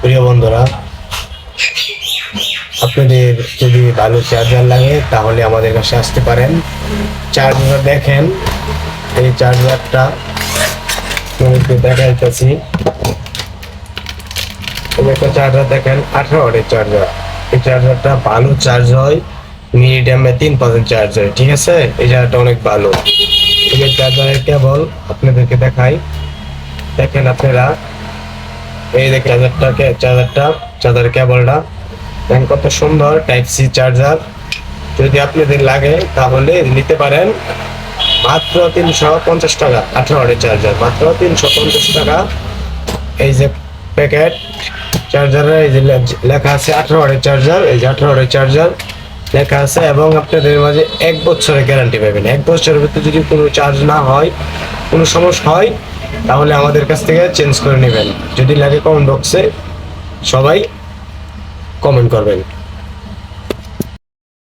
প্রিয় বন্ধুরা, আপনাদের যদি ভালো চার্জার লাগে তাহলে আমাদের কাছে আসতে পারেন। চার্জার দেখেন, এই চার্জারটা তোমাকে দেখাইতেছি। এই একটা চার্জার দেখেন, 18 ওয়াটের চার্জার। এই চার্জারটা ভালো চার্জ হয়, মিনিটামে 3% চার্জ হয়। ঠিক আছে, এই চার্জারটা অনেক ভালো। এই চার্জারের কেবল আপনাদেরকে দেখাই, দেখেন আপনারা, এই দেখেন চার্জারের কেবলটা দেখেন কত সুন্দর, টাইপ সি চার্জার। যদি আপনাদের লাগে তাহলে নিতে পারেন, মাত্র 350 টাকা। 18 ওয়াটের চার্জার মাত্র 350 টাকা। এই যে প্যাকেট চার্জারের, এই যে লেখা আছে 18 ওয়াটের চার্জার, এই যে 18 ওয়াটের চার্জার লেখা আছে। এবং আপনাদের মাঝে 1 বছরের গ্যারান্টি পাবেন। 1 বছরের ভিতরে যদি কোনো চার্জ না হয়, কোনো সমস্যা হয়, তাহলে আমাদের কাছ থেকে চেঞ্জ করে নেবেন। যদি লাগে কমেন্ট বক্সে সবাই কমেন্ট করবেন।